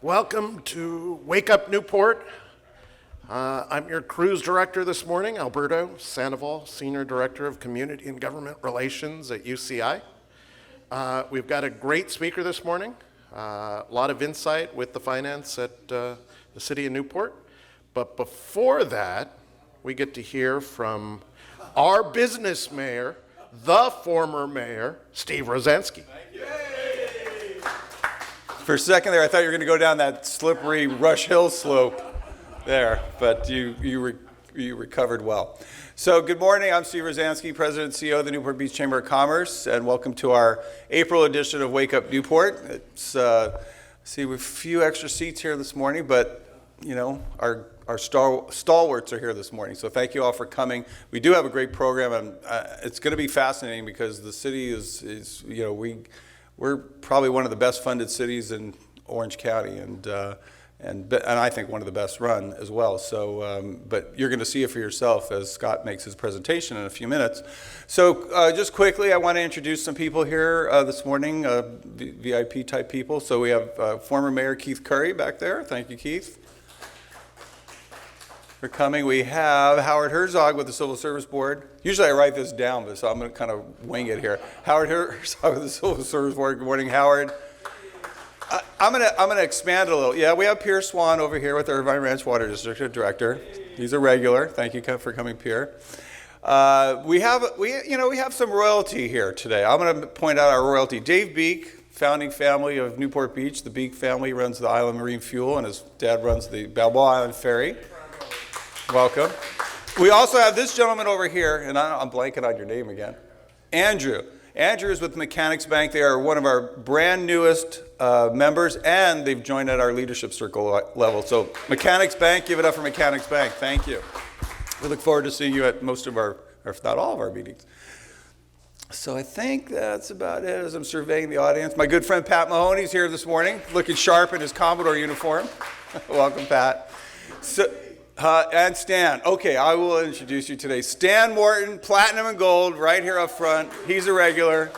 Welcome to Wake Up Newport. I'm your cruise director this morning, Alberto Sandoval, Senior Director of Community and Government Relations at UCI. We've got a great speaker this morning, a lot of insight with the finance at the city of Newport. But before that, we get to hear from our business mayor, the former mayor, Steve Rosansky. For a second there, I thought you were going to go down that slippery Rush Hill slope there, but you recovered well. So good morning, I'm Steve Rosansky, President and CEO of the Newport Beach Chamber of Commerce, and welcome to our April edition of Wake Up Newport. It's, we have a few extra seats here this morning, but you know, our stalwarts are here this morning, so thank you all for coming. We do have a great program, and it's going to be fascinating because the city is you know, we're probably one of the best funded cities in Orange County, and I think one of the best run as well. So, but you're going to see it for yourself as Scott makes his presentation in a few minutes. So, just quickly, I want to introduce some people here this morning, VIP type people. So we have former Mayor Keith Curry back there. Thank you, Keith, for coming. We have Howard Herzog with the Civil Service Board. Usually I write this down, but so I'm going to kind of wing it here. Howard Herzog with the Civil Service Board. Good morning, Howard. I'm gonna expand a little. Yeah, we have Pierre Swan over here with our Irvine Ranch Water District Director. He's a regular. Thank you for coming, Pierre. We have some royalty here today. I'm going to point out our royalty. Dave Beek, founding family of Newport Beach. The Beek family runs the Island Marine Fuel, and his dad runs the Balboa Island Ferry. Welcome. We also have this gentleman over here, and I'm blanking on your name again. Andrew. Andrew is with Mechanics Bank. They are one of our brand newest members, and they've joined at our leadership circle level. So Mechanics Bank, give it up for Mechanics Bank. Thank you. We look forward to seeing you at most of our, or if not all of our meetings. So I think that's about it as I'm surveying the audience. My good friend Pat Mahoney's here this morning, looking sharp in his Commodore uniform. Welcome, Pat. And Stan. Okay, I will introduce you today. Stan Morton, platinum and gold, right here up front. He's a regular.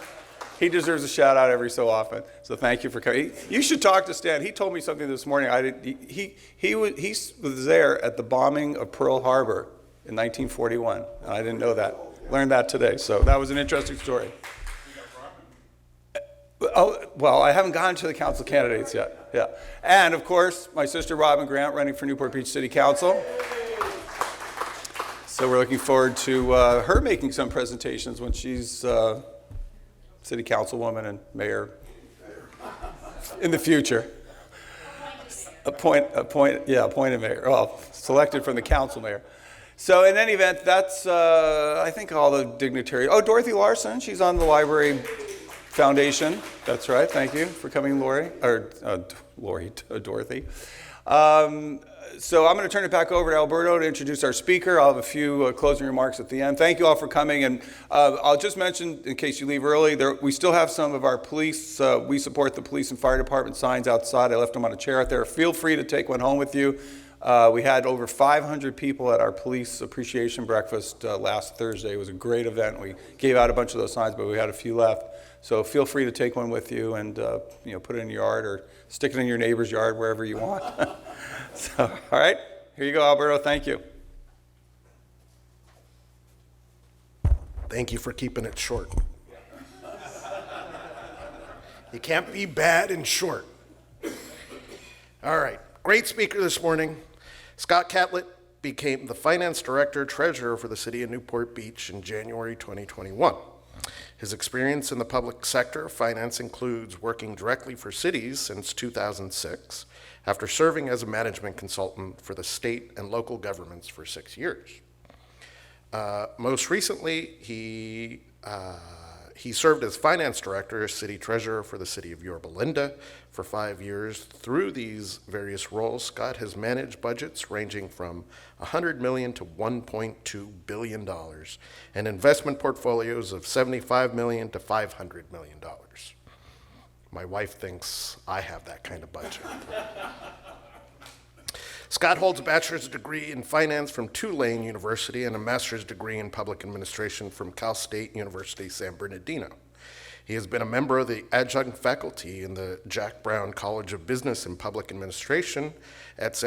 He deserves a shout out every so often. So thank you for coming. You should talk to Stan. He told me something this morning. He was there at the bombing of Pearl Harbor in 1941. And I didn't know that. Learned that today. So that was an interesting story. Oh, well, I haven't gotten to the council candidates yet. Yeah. And, of course, my sister Robin Grant running for Newport Beach City Council. So we're looking forward to her making some presentations when she's city councilwoman and mayor in the future. Appointed mayor. Well, selected from the council mayor. So in any event, that's, I think, all the dignitaries. Oh, Dorothy Larson, she's on the library Foundation. That's right. Thank you for coming, Dorothy. So I'm going to turn it back over to Alberto to introduce our speaker. I'll have a few closing remarks at the end. Thank you all for coming. And I'll just mention, in case you leave early, we still have some of our police. We support the police and fire department signs outside. I left them on a chair out there. Feel free to take one home with you. We had over 500 people at our police appreciation breakfast last Thursday. It was a great event. We gave out a bunch of those signs, but we had a few left. So feel free to take one with you and put it in your yard or stick it in your neighbor's yard, wherever you want. So, all right, here you go, Alberto. Thank you. Thank you for keeping it short. You can't be bad and short. All right, great speaker this morning. Scott Catlett became the finance director treasurer for the city of Newport Beach in January 2021. His experience in the public sector finance includes working directly for cities since 2006, after serving as a management consultant for the state and local governments for 6 years. Most recently, he served as finance director, city treasurer for the city of Yorba Linda for 5 years. Through these various roles, Scott has managed budgets ranging from $100 million to $1.2 billion and investment portfolios of $75 million to $500 million. My wife thinks I have that kind of budget. Scott holds a bachelor's degree in finance from Tulane University and a master's degree in public administration from Cal State University, San Bernardino. He has been a member of the adjunct faculty in the Jack Brown College of Business and Public Administration at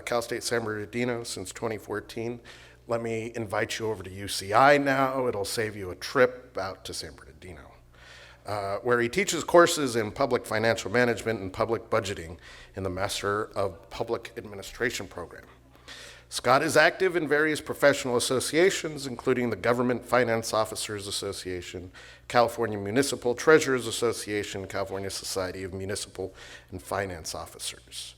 Cal State San Bernardino since 2014. Let me invite you over to UCI now. It'll save you a trip out to San Bernardino, where he teaches courses in public financial management and public budgeting in the Master of Public Administration program. Scott is active in various professional associations, including the Government Finance Officers Association, California Municipal Treasurers Association, California Society of Municipal and Finance Officers.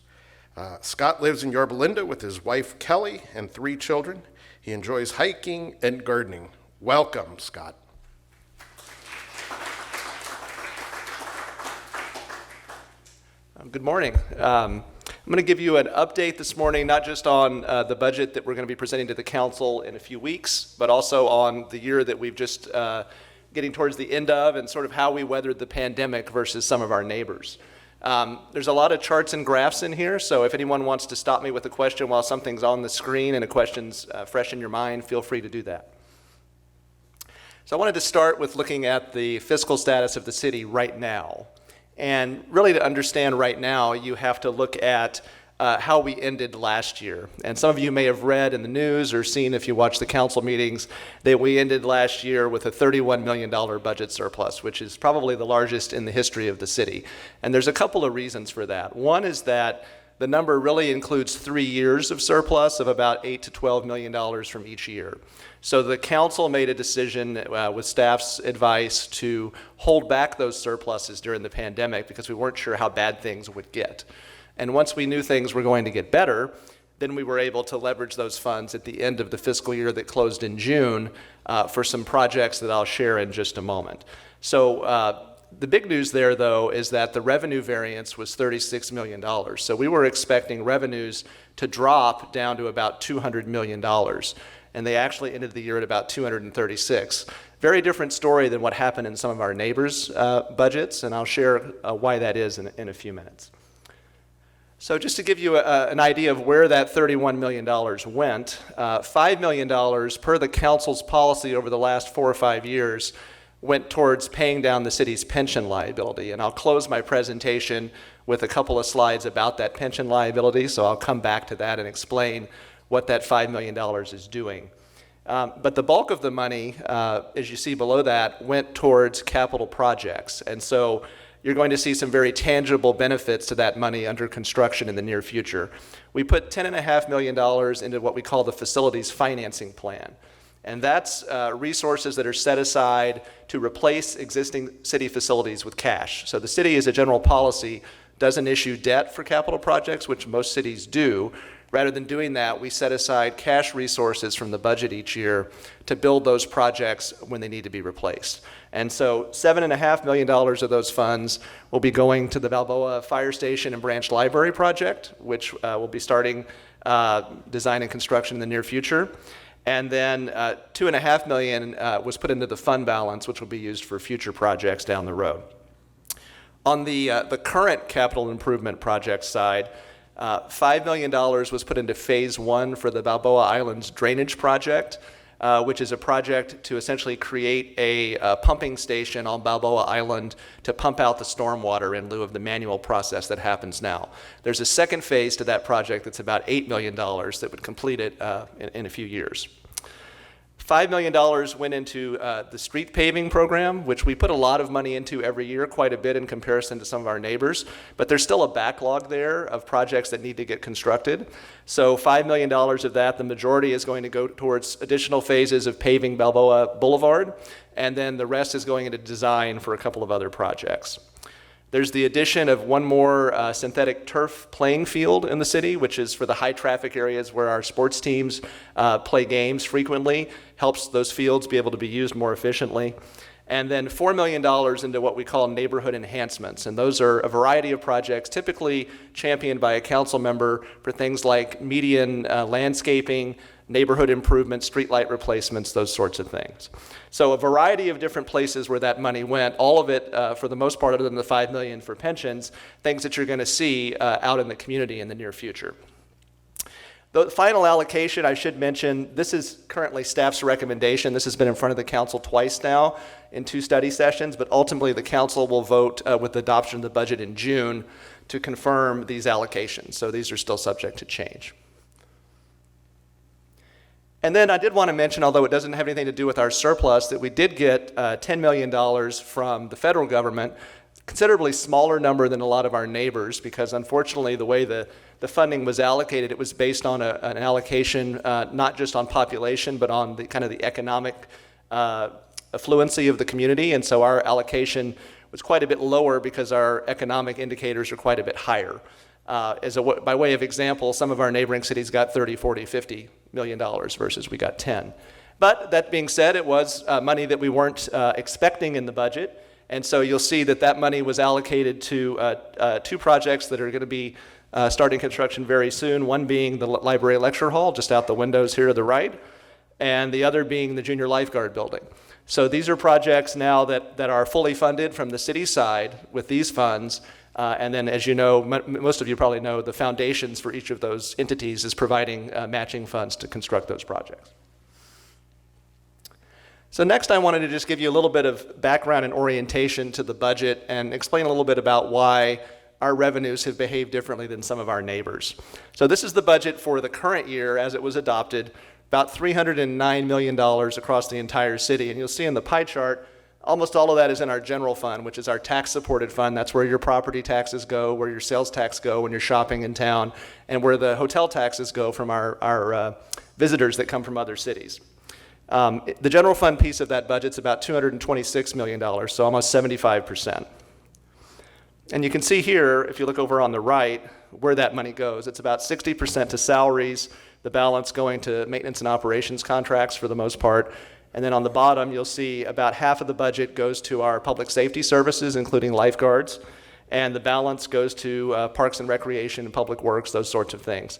Scott lives in Yorba Linda with his wife, Kelly, and 3 children. He enjoys hiking and gardening. Welcome, Scott. Good morning. I'm going to give you an update this morning, not just on the budget that we're going to be presenting to the council in a few weeks, but also on the year that we've just getting towards the end of and sort of how we weathered the pandemic versus some of our neighbors. There's a lot of charts and graphs in here, so if anyone wants to stop me with a question while something's on the screen and a question's fresh in your mind, feel free to do that. So I wanted to start with looking at the fiscal status of the city right now. And really to understand right now, you have to look at how we ended last year. And some of you may have read in the news or seen if you watch the council meetings that we ended last year with a $31 million budget surplus, which is probably the largest in the history of the city. And there's a couple of reasons for that. One is that the number really includes 3 years of surplus of about $8 to $12 million from each year. So the council made a decision with staff's advice to hold back those surpluses during the pandemic because we weren't sure how bad things would get. And once we knew things were going to get better, then we were able to leverage those funds at the end of the fiscal year that closed in June for some projects that I'll share in just a moment. So the big news there, though, is that the revenue variance was $36 million. So we were expecting revenues to drop down to about $200 million. And they actually ended the year at about 236. Very different story than what happened in some of our neighbors' budgets, and I'll share why that is in a few minutes. So just to give you an idea of where that $31 million went, $5 million per the council's policy over the last 4 or 5 years went towards paying down the city's pension liability. And I'll close my presentation with a couple of slides about that pension liability, so I'll come back to that and explain what that $5 million is doing. But the bulk of the money, as you see below that, went towards capital projects. And so you're going to see some very tangible benefits to that money under construction in the near future. We put $10.5 million into what we call the facilities financing plan. And that's resources that are set aside to replace existing city facilities with cash. So the city, as a general policy, doesn't issue debt for capital projects, which most cities do. Rather than doing that, we set aside cash resources from the budget each year to build those projects when they need to be replaced. And so $7.5 million of those funds will be going to the Balboa Fire Station and Branch Library project, which will be starting design and construction in the near future. And then $2.5 million was put into the fund balance, which will be used for future projects down the road. On the current capital improvement project side, $5 million was put into phase 1 for the Balboa Islands drainage project, which is a project to essentially create a pumping station on Balboa Island to pump out the stormwater in lieu of the manual process that happens now. There's a second phase to that project that's about $8 million that would complete it in a few years. $5 million went into the street paving program, which we put a lot of money into every year, quite a bit in comparison to some of our neighbors, but there's still a backlog there of projects that need to get constructed. So $5 million of that, the majority is going to go towards additional phases of paving Balboa Boulevard, and then the rest is going into design for a couple of other projects. There's the addition of one more synthetic turf playing field in the city, which is for the high traffic areas where our sports teams play games frequently, helps those fields be able to be used more efficiently. And then $4 million into what we call neighborhood enhancements. And those are a variety of projects typically championed by a council member for things like median landscaping, neighborhood improvements, streetlight replacements, those sorts of things. So a variety of different places where that money went, all of it, for the most part, other than the $5 million for pensions, things that you're going to see out in the community in the near future. The final allocation, I should mention, this is currently staff's recommendation. This has been in front of the council twice now in 2 study sessions, but ultimately the council will vote with the adoption of the budget in June to confirm these allocations. So these are still subject to change. And then I did want to mention, although it doesn't have anything to do with our surplus, that we did get $10 million from the federal government, considerably smaller number than a lot of our neighbors, because unfortunately the way the funding was allocated, it was based on an allocation not just on population, but on the kind of the economic affluency of the community. And so our allocation was quite a bit lower because our economic indicators are quite a bit higher. By way of example, some of our neighboring cities got 30, 40, 50 million dollars versus we got 10. But that being said, it was money that we weren't expecting in the budget. And so you'll see that that money was allocated to 2 projects that are going to be starting construction very soon, one being the library lecture hall just out the windows here to the right, and the other being the junior lifeguard building. So these are projects now that are fully funded from the city side with these funds. And then, as you know, most of you probably know, the foundations for each of those entities is providing matching funds to construct those projects. So next I wanted to just give you a little bit of background and orientation to the budget and explain a little bit about why our revenues have behaved differently than some of our neighbors. So this is the budget for the current year as it was adopted, about $309 million across the entire city. And you'll see in the pie chart, almost all of that is in our general fund, which is our tax-supported fund. That's where your property taxes go, where your sales tax go when you're shopping in town, and where the hotel taxes go from our visitors that come from other cities. The general fund piece of that budget's about $226 million, so almost 75%. And you can see here, if you look over on the right, where that money goes. It's about 60% to salaries, the balance going to maintenance and operations contracts for the most part. And then on the bottom, you'll see about half of the budget goes to our public safety services, including lifeguards, and the balance goes to parks and recreation and public works, those sorts of things.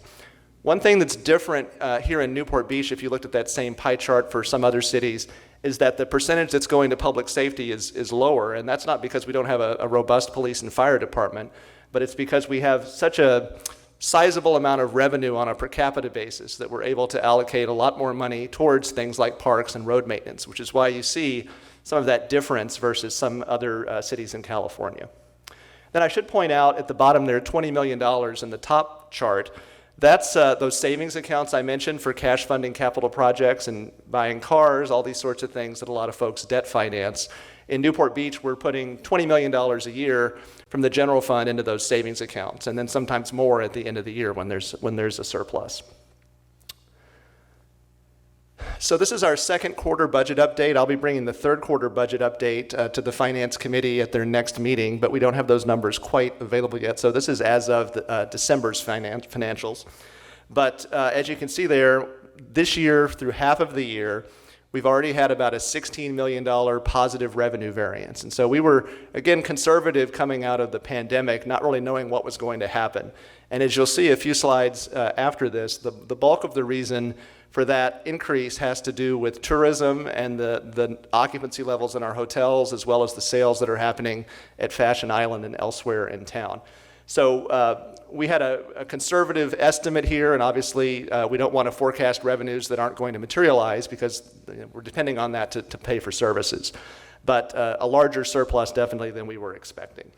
One thing that's different here in Newport Beach, if you looked at that same pie chart for some other cities, is that the percentage that's going to public safety is lower, and that's not because we don't have a robust police and fire department, but it's because we have such a sizable amount of revenue on a per capita basis that we're able to allocate a lot more money towards things like parks and road maintenance, which is why you see some of that difference versus some other cities in California. Then I should point out at the bottom there, $20 million in the top chart. That's those savings accounts I mentioned for cash funding capital projects and buying cars, all these sorts of things that a lot of folks debt finance. In Newport Beach, we're putting $20 million a year from the general fund into those savings accounts, and then sometimes more at the end of the year when there's a surplus. So this is our second quarter budget update. I'll be bringing the third quarter budget update to the Finance Committee at their next meeting, but we don't have those numbers quite available yet. So this is as of December's financials. But as you can see there, this year through half of the year, we've already had about a $16 million positive revenue variance. And so we were, again, conservative coming out of the pandemic, not really knowing what was going to happen. And as you'll see a few slides after this, the bulk of the reason for that increase has to do with tourism and the occupancy levels in our hotels, as well as the sales that are happening at Fashion Island and elsewhere in town. So we had a conservative estimate here, and obviously we don't want to forecast revenues that aren't going to materialize because we're depending on that to pay for services. But a larger surplus definitely than we were expecting.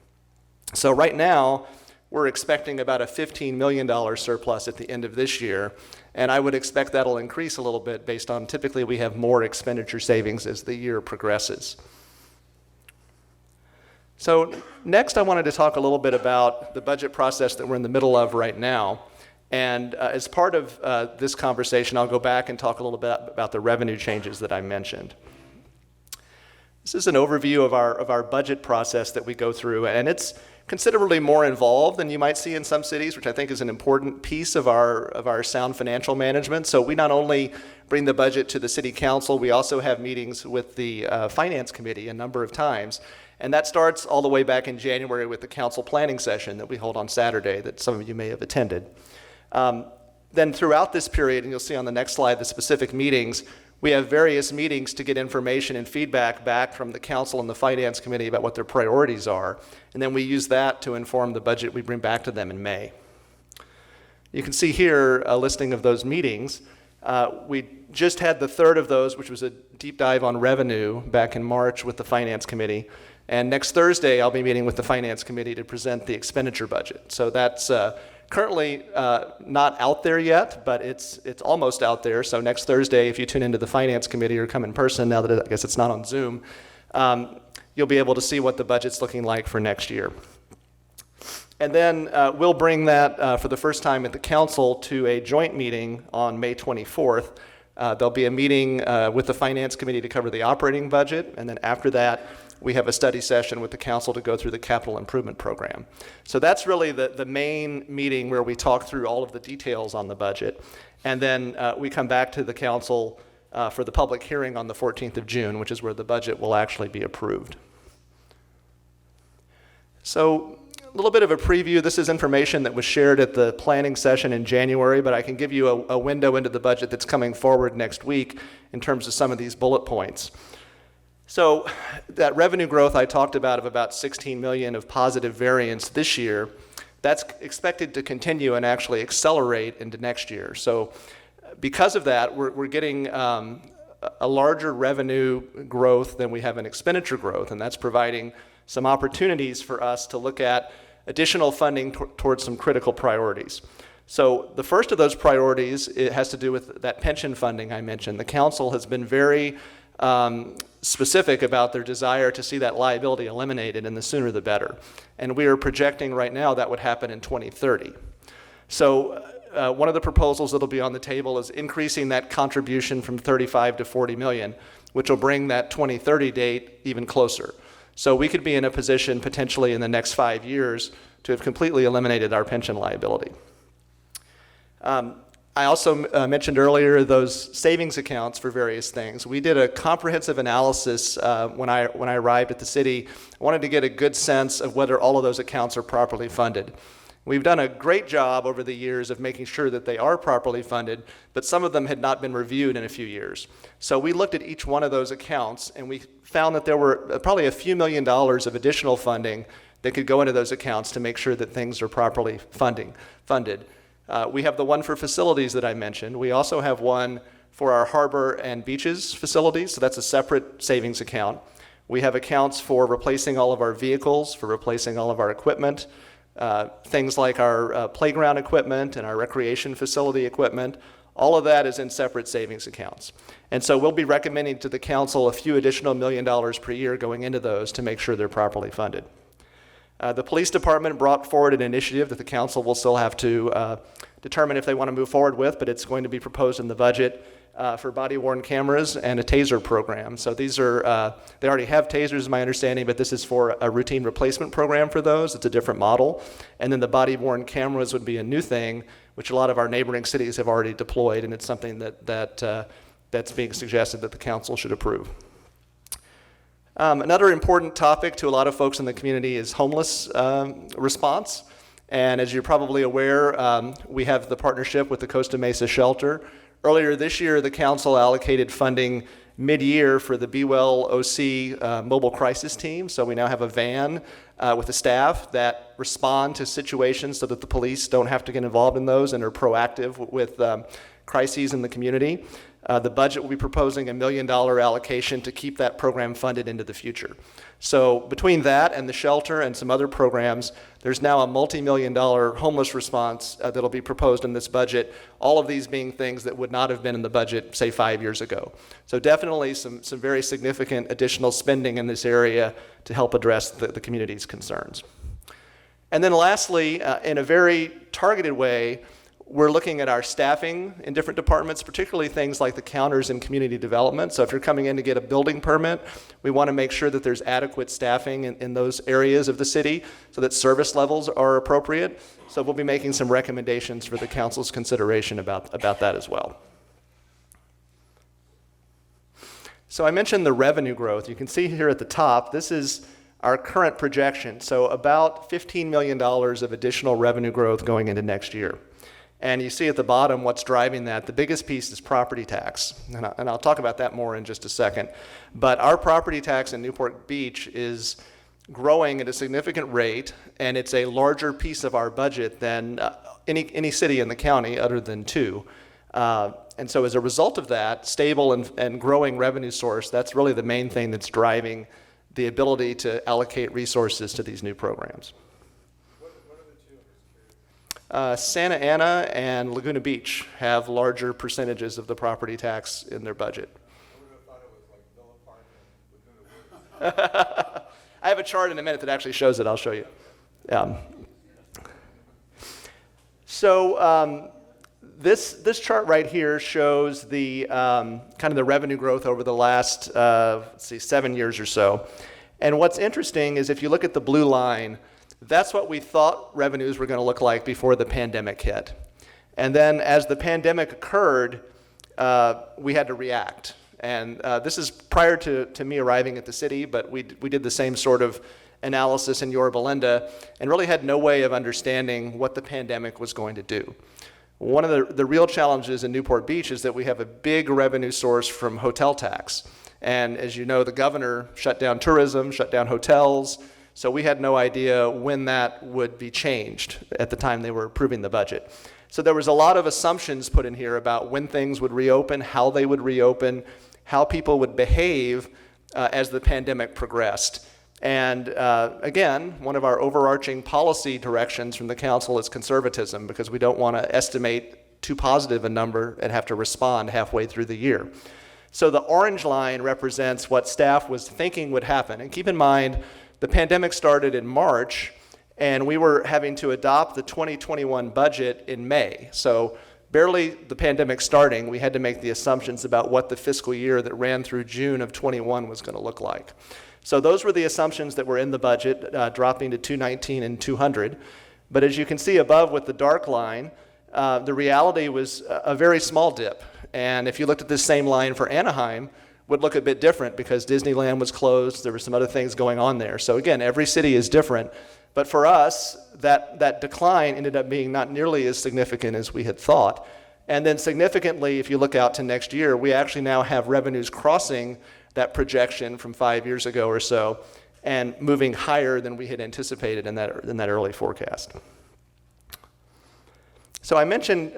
So right now, we're expecting about a $15 million surplus at the end of this year, and I would expect that'll increase a little bit based on typically we have more expenditure savings as the year progresses. So next I wanted to talk a little bit about the budget process that we're in the middle of right now. And as part of this conversation, I'll go back and talk a little bit about the revenue changes that I mentioned. This is an overview of our budget process that we go through, and it's considerably more involved than you might see in some cities, which I think is an important piece of our sound financial management. So we not only bring the budget to the city council, we also have meetings with the finance committee a number of times. And that starts all the way back in January with the council planning session that we hold on Saturday that some of you may have attended. Then throughout this period, and you'll see on the next slide the specific meetings, we have various meetings to get information and feedback back from the council and the finance committee about what their priorities are. And then we use that to inform the budget we bring back to them in May. You can see here a listing of those meetings. We just had the third of those, which was a deep dive on revenue back in March with the Finance Committee. And next Thursday, I'll be meeting with the Finance Committee to present the expenditure budget. So that's currently not out there yet, but it's almost out there. So next Thursday, if you tune into the Finance Committee or come in person, now that I guess it's not on Zoom, you'll be able to see what the budget's looking like for next year. And then we'll bring that for the first time at the council to a joint meeting on May 24th. There'll be a meeting with the Finance Committee to cover the operating budget, and then after that, we have a study session with the council to go through the capital improvement program. So that's really the main meeting where we talk through all of the details on the budget. And then we come back to the council for the public hearing on the 14th of June, which is where the budget will actually be approved. So a little bit of a preview. This is information that was shared at the planning session in January, but I can give you a window into the budget that's coming forward next week in terms of some of these bullet points. So that revenue growth I talked about of about 16 million of positive variance this year, that's expected to continue and actually accelerate into next year. So because of that, we're getting a larger revenue growth than we have in expenditure growth, and that's providing some opportunities for us to look at additional funding towards some critical priorities. So the first of those priorities, it has to do with that pension funding I mentioned. The council has been very specific about their desire to see that liability eliminated, and the sooner the better. And we are projecting right now that would happen in 2030. So one of the proposals that'll be on the table is increasing that contribution from 35 to 40 million, which will bring that 2030 date even closer. So we could be in a position potentially in the next 5 years to have completely eliminated our pension liability. I also mentioned earlier those savings accounts for various things. We did a comprehensive analysis when I arrived at the city. I wanted to get a good sense of whether all of those accounts are properly funded. We've done a great job over the years of making sure that they are properly funded, but some of them had not been reviewed in a few years. So we looked at each one of those accounts, and we found that there were probably a few $1 million of additional funding that could go into those accounts to make sure that things are properly funded. We have the one for facilities that I mentioned. We also have one for our harbor and beaches facilities, so that's a separate savings account. We have accounts for replacing all of our vehicles, for replacing all of our equipment, things like our playground equipment and our recreation facility equipment. All of that is in separate savings accounts. And so we'll be recommending to the council a few additional $1 million per year going into those to make sure they're properly funded. The police department brought forward an initiative that the council will still have to determine if they want to move forward with, but it's going to be proposed in the budget for body-worn cameras and a taser program. So these are, they already have tasers, is my understanding, but this is for a routine replacement program for those. It's a different model. And then the body-worn cameras would be a new thing, which a lot of our neighboring cities have already deployed, and it's something that's being suggested that the council should approve. Another important topic to a lot of folks in the community is homeless response. And as you're probably aware, we have the partnership with the Costa Mesa Shelter. Earlier this year, the council allocated funding mid-year for the Be Well OC mobile crisis team. So we now have a van with a staff that respond to situations so that the police don't have to get involved in those and are proactive with crises in the community. The budget will be proposing a $1 million allocation to keep that program funded into the future. So between that and the shelter and some other programs, there's now a multi-million-dollar homeless response that'll be proposed in this budget, all of these being things that would not have been in the budget, say, 5 years ago. So definitely some very significant additional spending in this area to help address the community's concerns. And then lastly, in a very targeted way, we're looking at our staffing in different departments, particularly things like the counters in community development. So if you're coming in to get a building permit, we want to make sure that there's adequate staffing in those areas of the city so that service levels are appropriate. So we'll be making some recommendations for the council's consideration about that as well. So I mentioned the revenue growth. You can see here at the top, this is our current projection. So about $15 million of additional revenue growth going into next year. And you see at the bottom what's driving that. The biggest piece is property tax, and I'll talk about that more in just a second. But our property tax in Newport Beach is growing at a significant rate, and it's a larger piece of our budget than any city in the county other than two. And so as a result of that, stable and growing revenue source, that's really the main thing that's driving the ability to allocate resources to these new programs. What are the two? Santa Ana and Laguna Beach have larger percentages of the property tax in their budget. I would have thought it was like Villa Park and Laguna Woods. I have a chart in a minute that actually shows it. I'll show you. This chart right here shows the kind of the revenue growth over the last 7 years or so. And what's interesting is if you look at the blue line, that's what we thought revenues were going to look like before the pandemic hit. And then as the pandemic occurred, we had to react. And this is prior to me arriving at the city, but we did the same sort of analysis in Yorba Linda and really had no way of understanding what the pandemic was going to do. One of the real challenges in Newport Beach is that we have a big revenue source from hotel tax. And as you know, the governor shut down tourism, shut down hotels, so we had no idea when that would be changed at the time they were approving the budget. So there was a lot of assumptions put in here about when things would reopen, how they would reopen, how people would behave as the pandemic progressed. And again, one of our overarching policy directions from the council is conservatism, because we don't want to estimate too positive a number and have to respond halfway through the year. So the orange line represents what staff was thinking would happen. And keep in mind, the pandemic started in March, and we were having to adopt the 2021 budget in May. So barely the pandemic starting, we had to make the assumptions about what the fiscal year that ran through June of 21 was going to look like. So those were the assumptions that were in the budget, dropping to 219 and 200. But as you can see above with the dark line, the reality was a very small dip. And if you looked at this same line for Anaheim, would look a bit different because Disneyland was closed. There were some other things going on there. So again, every city is different. But for us, that decline ended up being not nearly as significant as we had thought. And then significantly, if you look out to next year, we actually now have revenues crossing that projection from 5 years ago or so and moving higher than we had anticipated in that early forecast. So I mentioned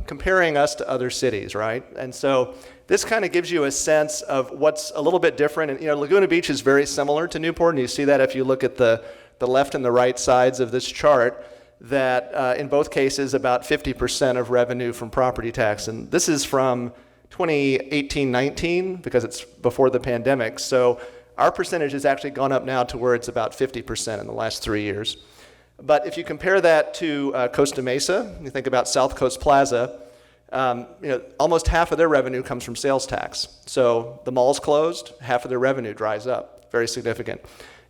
comparing us to other cities, right? And so this kind of gives you a sense of what's a little bit different. And Laguna Beach is very similar to Newport, and you see that if you look at the left and the right sides of this chart, that in both cases about 50% of revenue from property tax. And this is from 2018-19 because it's before the pandemic. So our percentage has actually gone up now to where it's about 50% in the last 3 years. But if you compare that to Costa Mesa, you think about South Coast Plaza, almost half of their revenue comes from sales tax. So the mall's closed, half of their revenue dries up. Very significant.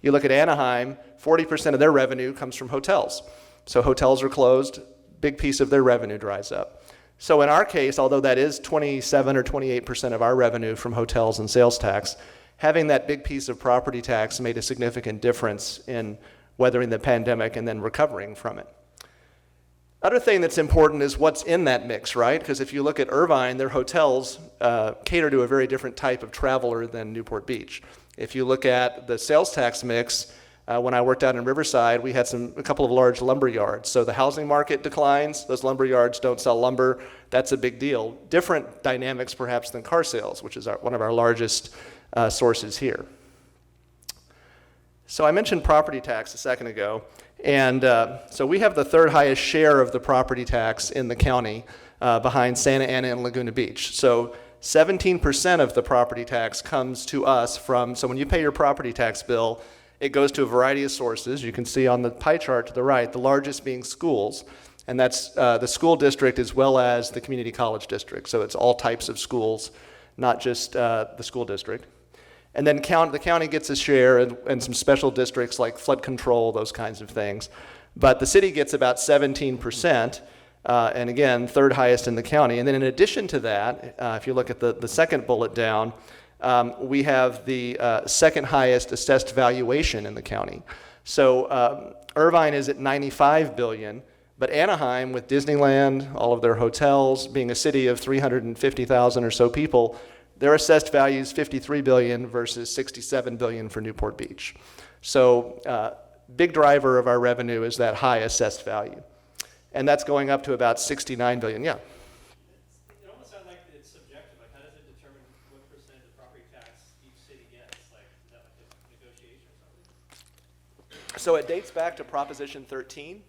You look at Anaheim, 40% of their revenue comes from hotels. So hotels are closed, big piece of their revenue dries up. So in our case, although that is 27 or 28% of our revenue from hotels and sales tax, having that big piece of property tax made a significant difference in weathering the pandemic and then recovering from it. Other thing that's important is what's in that mix, right? Because if you look at Irvine, their hotels cater to a very different type of traveler than Newport Beach. If you look at the sales tax mix, when I worked out in Riverside, we had a couple of large lumber yards. So the housing market declines, those lumber yards don't sell lumber, that's a big deal. Different dynamics perhaps than car sales, which is one of our largest sources here. So I mentioned property tax a second ago, and so we have the third highest share of the property tax in the county behind Santa Ana and Laguna Beach. So 17% of the property tax comes to us so when you pay your property tax bill, it goes to a variety of sources. You can see on the pie chart to the right, the largest being schools, and that's the school district as well as the community college district. So it's all types of schools, not just the school district. And then the county gets a share and some special districts like flood control, those kinds of things. But the city gets about 17%, and again, third highest in the county. And then in addition to that, if you look at the second bullet down, we have the second highest assessed valuation in the county. So Irvine is at $95 billion, but Anaheim, with Disneyland, all of their hotels, being a city of 350,000 or so people, their assessed value is $53 billion versus $67 billion for Newport Beach. So big driver of our revenue is that high assessed value. and that's going up to about $69 billion. Yeah. It almost sounds like it's subjective. Like, how does it determine what percentage of property tax each city gets? Like, is that like a negotiation or something? So it dates back to Proposition 13.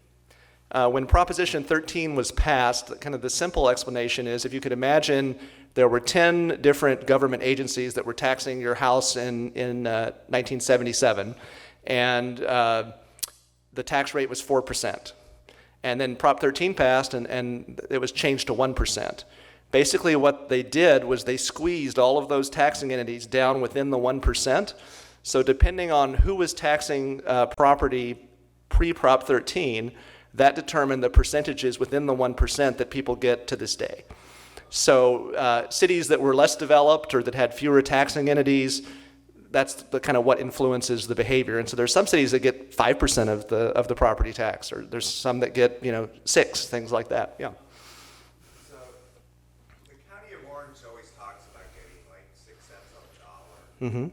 When Proposition 13 was passed, kind of the simple explanation is, if you could imagine, there were 10 different government agencies that were taxing your house in 1977, and the tax rate was 4%. And then Prop 13 passed, and it was changed to 1%. Basically, what they did was they squeezed all of those taxing entities down within the 1%. So depending on who was taxing property pre-Prop 13, that determined the percentages within the 1% that people get to this day. So cities that were less developed or that had fewer taxing entities, that's the kind of what influences the behavior. And so there's some cities that get 5% of the property tax, or there's some that get 6, things like that. Yeah. So the County of Orange always talks about getting like 6 cents on the dollar back, and then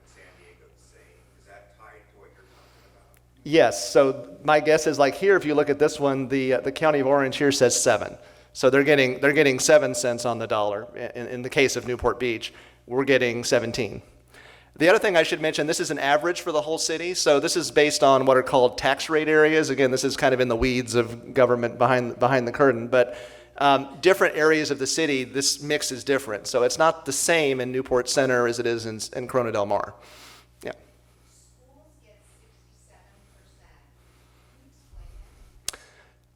San Diego the same. Is that tied to what you're talking about? Yes. So my guess is, like here, if you look at this one, the County of Orange here says 7. So they're getting 7 cents on the dollar. In the case of Newport Beach, we're getting 17. The other thing I should mention, this is an average for the whole city. So this is based on what are called tax rate areas. Again, this is kind of in the weeds of government behind the curtain. But different areas of the city, this mix is different. So it's not the same in Newport Center as it is in Corona Del Mar. Yeah. Schools get 67%. Can you explain that?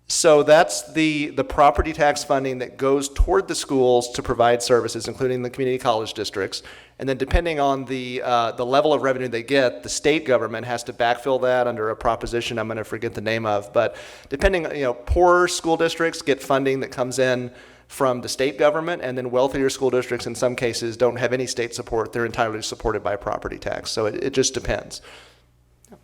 So that's the property tax funding that goes toward the schools to provide services, including the community college districts. And then depending on the level of revenue they get, the state government has to backfill that under a proposition I'm going to forget the name of. But depending, poorer school districts get funding that comes in from the state government, and then wealthier school districts in some cases don't have any state support. They're entirely supported by property tax. So it just depends. The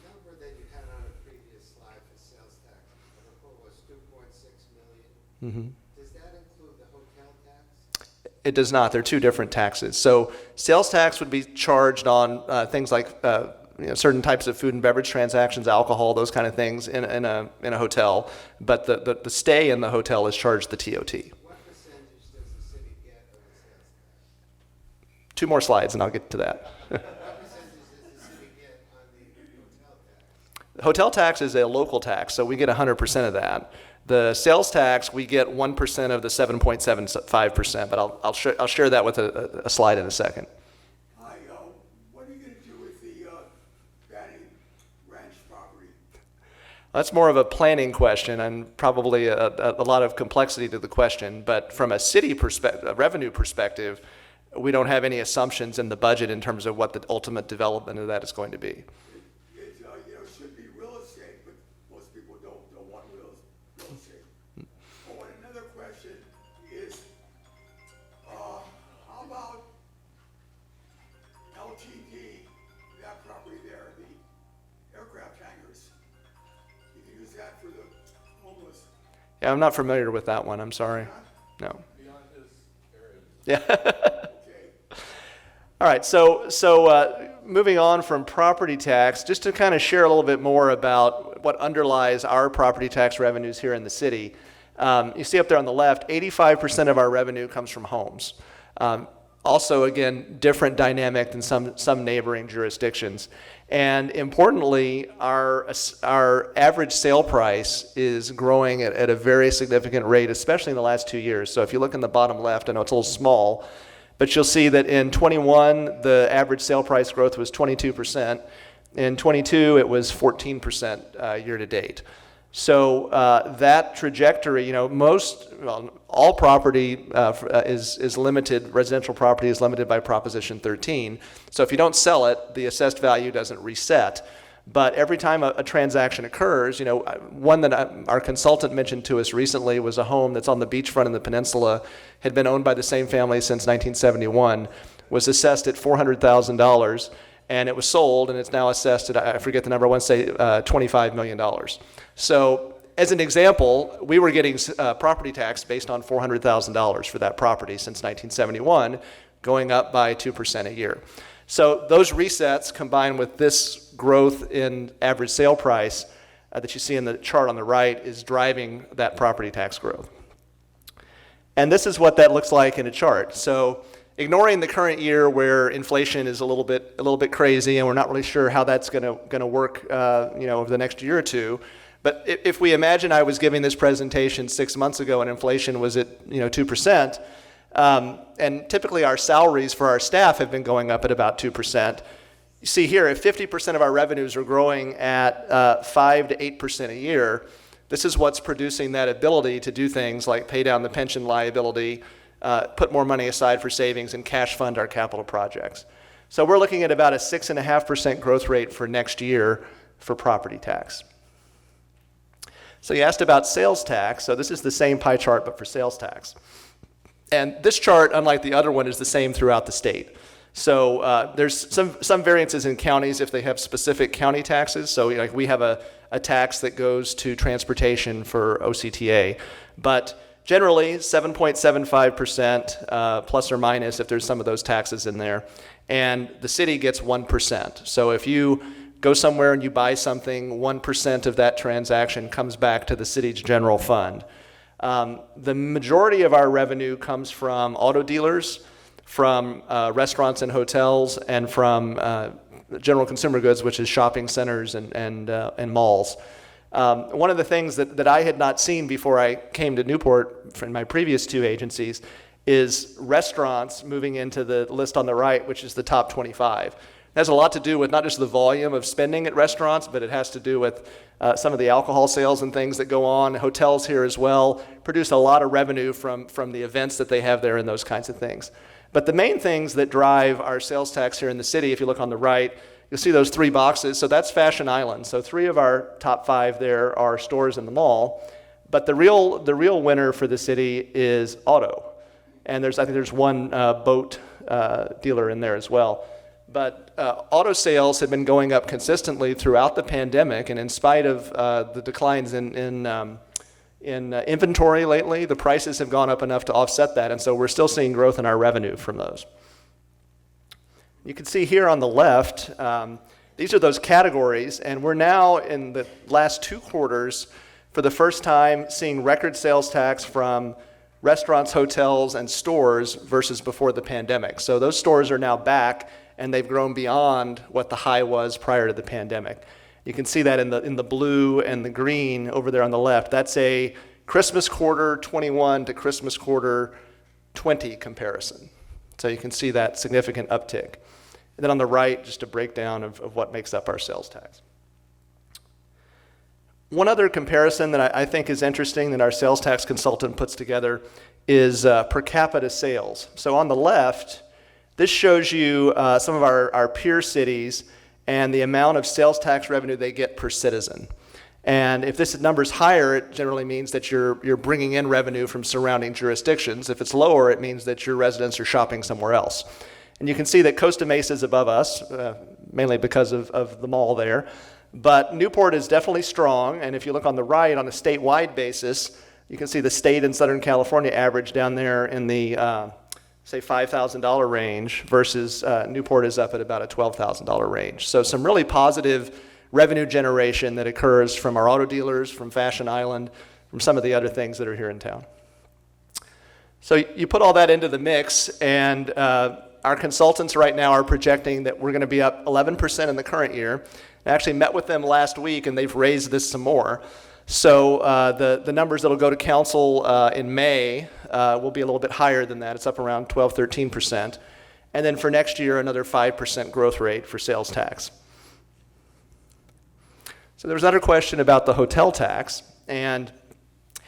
number that you had on a previous slide for sales tax, I recall, was 2.6 million. Does that include the hotel tax? It does not. They're two different taxes. So sales tax would be charged on things like certain types of food and beverage transactions, alcohol, those kind of things in a hotel. But the stay in the hotel is charged the TOT. What percentage does the city get of the sales tax? 2 more slides and I'll get to that. What percentage does the city get on the hotel tax? Hotel tax is a local tax, so we get 100% of that. The sales tax, we get 1% of the 7.75%, but I'll share that with a slide in a second. Hi, what are you going to do with the Banning Ranch property? That's more of a planning question and probably a lot of complexity to the question, but from a city perspective, a revenue perspective, we don't have any assumptions in the budget in terms of what the ultimate development of that is going to be. It should be real estate, but most people don't want real estate. Oh, and another question is, how about LTD, that property there, the aircraft hangars? You can use that for the homeless. Yeah, I'm not familiar with that one. I'm sorry. No. Beyond this area. Yeah. Okay. All right, so moving on from property tax, just to kind of share a little bit more about what underlies our property tax revenues here in the city. You see up there on the left, 85% of our revenue comes from homes. Also, again, different dynamic than some neighboring jurisdictions. And importantly, our average sale price is growing at a very significant rate, especially in the last 2 years. So if you look in the bottom left, I know it's a little small, but you'll see that in 21, the average sale price growth was 22%. In 22, it was 14% year to date. So that trajectory, all property is limited, residential property is limited by Proposition 13. So if you don't sell it, the assessed value doesn't reset. But every time a transaction occurs, one that our consultant mentioned to us recently was a home that's on the beachfront in the peninsula, had been owned by the same family since 1971, was assessed at $400,000, and it was sold, and it's now assessed at, I forget the number, I want to say $25 million. So as an example, we were getting property tax based on $400,000 for that property since 1971, going up by 2% a year. So those resets combined with this growth in average sale price that you see in the chart on the right is driving that property tax growth. And this is what that looks like in a chart. So ignoring the current year where inflation is a little bit crazy and we're not really sure how that's going to work over the next year or two. But if we imagine I was giving this presentation 6 months ago and inflation was at 2%, and typically our salaries for our staff have been going up at about 2%. You see here, if 50% of our revenues are growing at 5 to 8% a year, this is what's producing that ability to do things like pay down the pension liability, put more money aside for savings, and cash fund our capital projects. So we're looking at about a 6.5% growth rate for next year for property tax. So you asked about sales tax. So this is the same pie chart, but for sales tax. And this chart, unlike the other one, is the same throughout the state. So there's some variances in counties if they have specific county taxes. So like we have a tax that goes to transportation for OCTA. But generally, 7.75% plus or minus if there's some of those taxes in there. And the city gets 1%. So if you go somewhere and you buy something, 1% of that transaction comes back to the city's general fund. The majority of our revenue comes from auto dealers, from restaurants and hotels, and from general consumer goods, which is shopping centers and malls. One of the things that I had not seen before I came to Newport from my previous two agencies is restaurants moving into the list on the right, which is the top 25. It has a lot to do with not just the volume of spending at restaurants, but it has to do with some of the alcohol sales and things that go on. Hotels here as well produce a lot of revenue from the events that they have there and those kinds of things. But the main things that drive our sales tax here in the city, if you look on the right, you'll see those three boxes. So that's Fashion Island. So 3 of our top 5 there are stores in the mall. But the real winner for the city is auto. And I think there's one boat dealer in there as well. But auto sales have been going up consistently throughout the pandemic, and in spite of the declines in inventory lately, the prices have gone up enough to offset that, and so we're still seeing growth in our revenue from those. You can see here on the left, these are those categories, and we're now in the last 2 quarters for the first time seeing record sales tax from restaurants, hotels, and stores versus before the pandemic. So those stores are now back, and they've grown beyond what the high was prior to the pandemic. You can see that in the blue and the green over there on the left. That's a Christmas quarter 21 to Christmas quarter 20 comparison. So you can see that significant uptick. And then on the right, just a breakdown of what makes up our sales tax. One other comparison that I think is interesting that our sales tax consultant puts together is per capita sales. So on the left, this shows you some of our peer cities and the amount of sales tax revenue they get per citizen. And if this number's higher, it generally means that you're bringing in revenue from surrounding jurisdictions. If it's lower, it means that your residents are shopping somewhere else. And you can see that Costa Mesa is above us, mainly because of the mall there. But Newport is definitely strong, and if you look on the right on a statewide basis, you can see the state in Southern California average down there in the, say, $5,000 range versus Newport is up at about a $12,000 range. So some really positive revenue generation that occurs from our auto dealers, from Fashion Island, from some of the other things that are here in town. So you put all that into the mix, and our consultants right now are projecting that we're going to be up 11% in the current year. I actually met with them last week, and they've raised this some more. So the numbers that will go to council in May will be a little bit higher than that. It's up around 12, 13%. And then for next year, another 5% growth rate for sales tax. So there was another question about the hotel tax, and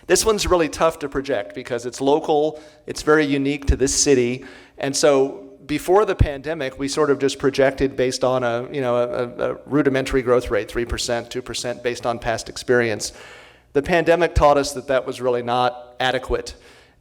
this one's really tough to project because it's local, it's very unique to this city, and so before the pandemic, we sort of just projected based on a rudimentary growth rate, 3%, 2%, based on past experience. The pandemic taught us that that was really not adequate.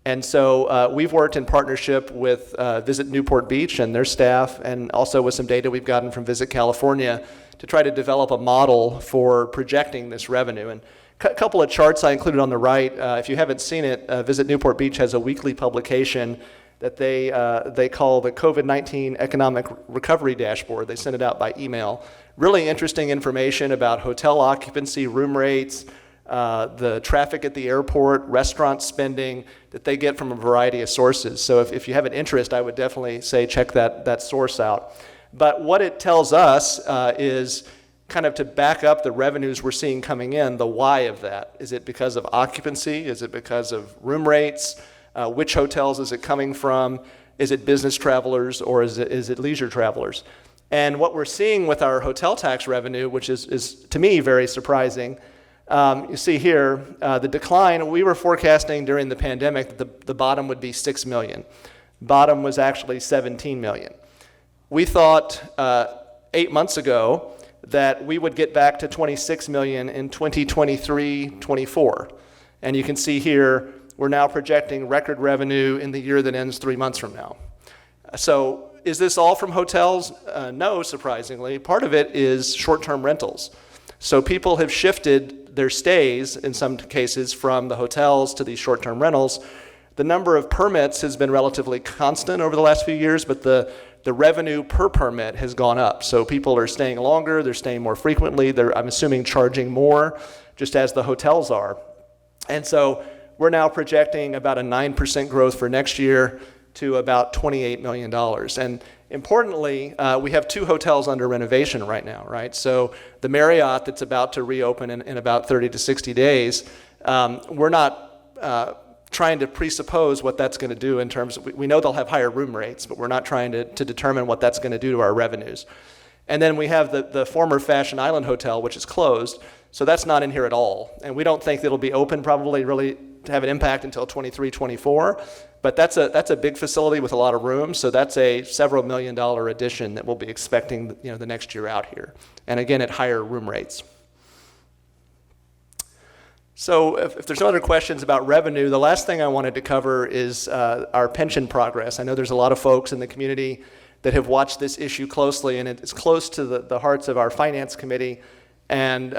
And so we've worked in partnership with Visit Newport Beach and their staff, and also with some data we've gotten from Visit California to try to develop a model for projecting this revenue. And a couple of charts I included on the right. If you haven't seen it, Visit Newport Beach has a weekly publication that they call the COVID-19 Economic Recovery Dashboard. They send it out by email. Really interesting information about hotel occupancy, room rates, the traffic at the airport, restaurant spending that they get from a variety of sources. So if you have an interest, I would definitely say check that source out. But what it tells us is kind of to back up the revenues we're seeing coming in, the why of that. Is it because of occupancy? Is it because of room rates? Which hotels is it coming from? Is it business travelers or is it leisure travelers? And what we're seeing with our hotel tax revenue, which is to me very surprising, you see here the decline. We were forecasting during the pandemic that the bottom would be 6 million. Bottom was actually 17 million. We thought 8 months ago that we would get back to 26 million in 2023-24. And you can see here, we're now projecting record revenue in the year that ends 3 months from now. So is this all from hotels? No, surprisingly. Part of it is short-term rentals. So people have shifted their stays, in some cases, from the hotels to these short-term rentals. The number of permits has been relatively constant over the last few years, but the revenue per permit has gone up. So people are staying longer, they're staying more frequently, they're, I'm assuming, charging more, just as the hotels are. And so we're now projecting about a 9% growth for next year to about $28 million. And importantly, we have 2 hotels under renovation right now, right? So the Marriott that's about to reopen in about 30 to 60 days, we're not trying to presuppose what that's going to do in terms of, we know they'll have higher room rates, but we're not trying to determine what that's going to do to our revenues. And then we have the former Fashion Island Hotel, which is closed, so that's not in here at all. And we don't think it'll be open probably really to have an impact until 23, 24, but that's a big facility with a lot of rooms, so that's a several $1 million addition that we'll be expecting, the next year out here. And again, at higher room rates. So if there's no other questions about revenue, the last thing I wanted to cover is our pension progress. I know there's a lot of folks in the community that have watched this issue closely, and it's close to the hearts of our finance committee, and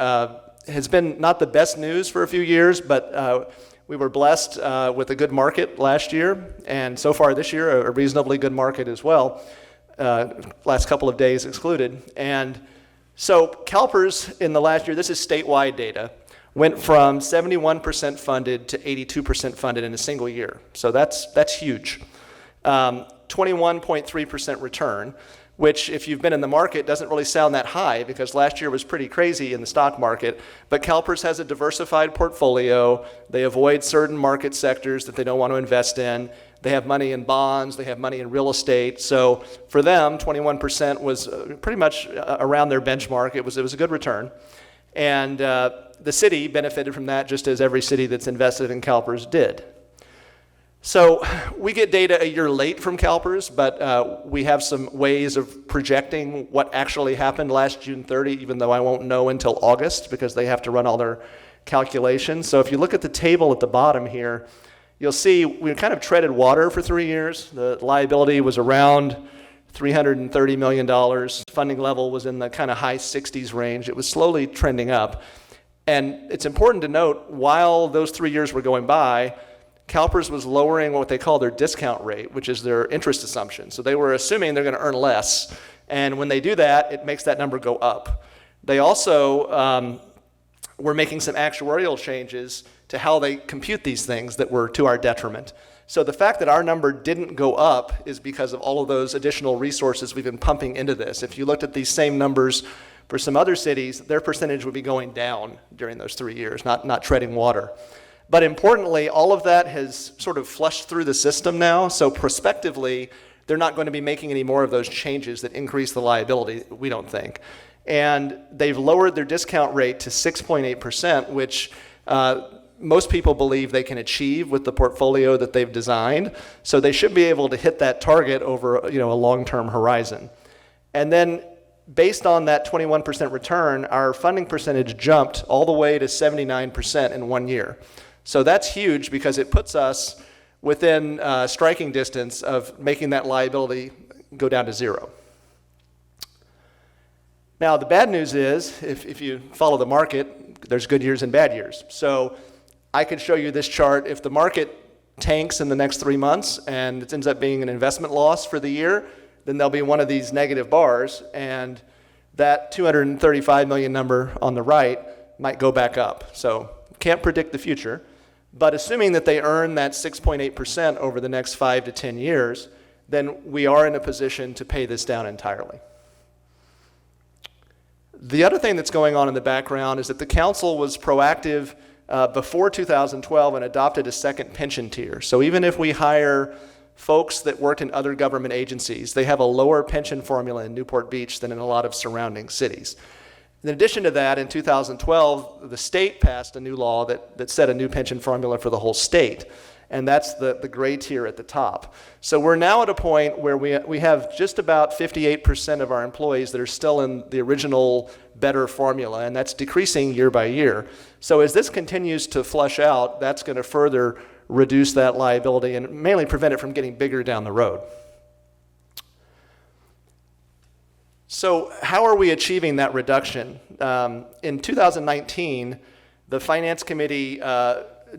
has been not the best news for a few years, but we were blessed with a good market last year, and so far this year, a reasonably good market as well, last couple of days excluded. And so CalPERS in the last year, this is statewide data, went from 71% funded to 82% funded in a single year. So that's huge. 21.3% return, which if you've been in the market doesn't really sound that high because last year was pretty crazy in the stock market. But CalPERS has a diversified portfolio. They avoid certain market sectors that they don't want to invest in. They have money in bonds, they have money in real estate. So for them, 21% was pretty much around their benchmark. It was a good return. And the city benefited from that just as every city that's invested in CalPERS did. So we get data a year late from CalPERS, but we have some ways of projecting what actually happened last June 30, even though I won't know until August because they have to run all their calculations. So if you look at the table at the bottom here, you'll see we kind of treaded water for 3 years. The liability was around $330 million. Funding level was in the kind of high 60s range. It was slowly trending up. And it's important to note, while those 3 years were going by, CalPERS was lowering what they call their discount rate, which is their interest assumption. So they were assuming they're going to earn less. And when they do that, it makes that number go up. They also were making some actuarial changes to how they compute these things that were to our detriment. So the fact that our number didn't go up is because of all of those additional resources we've been pumping into this. If you looked at these same numbers for some other cities, their percentage would be going down during those 3 years, not treading water. But importantly, all of that has sort of flushed through the system now, so prospectively, they're not going to be making any more of those changes that increase the liability, we don't think. And they've lowered their discount rate to 6.8%, which most people believe they can achieve with the portfolio that they've designed. So they should be able to hit that target over a long-term horizon. And then based on that 21% return, our funding percentage jumped all the way to 79% in 1 year. So that's huge because it puts us within striking distance of making that liability go down to zero. Now, the bad news is, if you follow the market, there's good years and bad years. So I could show you this chart. If the market tanks in the next 3 months and it ends up being an investment loss for the year, then there'll be one of these negative bars, and that 235 million number on the right might go back up. So can't predict the future, but assuming that they earn that 6.8% over the next 5 to 10 years, then we are in a position to pay this down entirely. The other thing that's going on in the background is that the council was proactive before 2012 and adopted a second pension tier. So even if we hire folks that worked in other government agencies, they have a lower pension formula in Newport Beach than in a lot of surrounding cities. In addition to that, in 2012, the state passed a new law that set a new pension formula for the whole state, and that's the gray tier at the top. So we're now at a point where we have just about 58% of our employees that are still in the original better formula, and that's decreasing year by year. So as this continues to flush out, that's going to further reduce that liability and mainly prevent it from getting bigger down the road. So how are we achieving that reduction? In 2019, the Finance Committee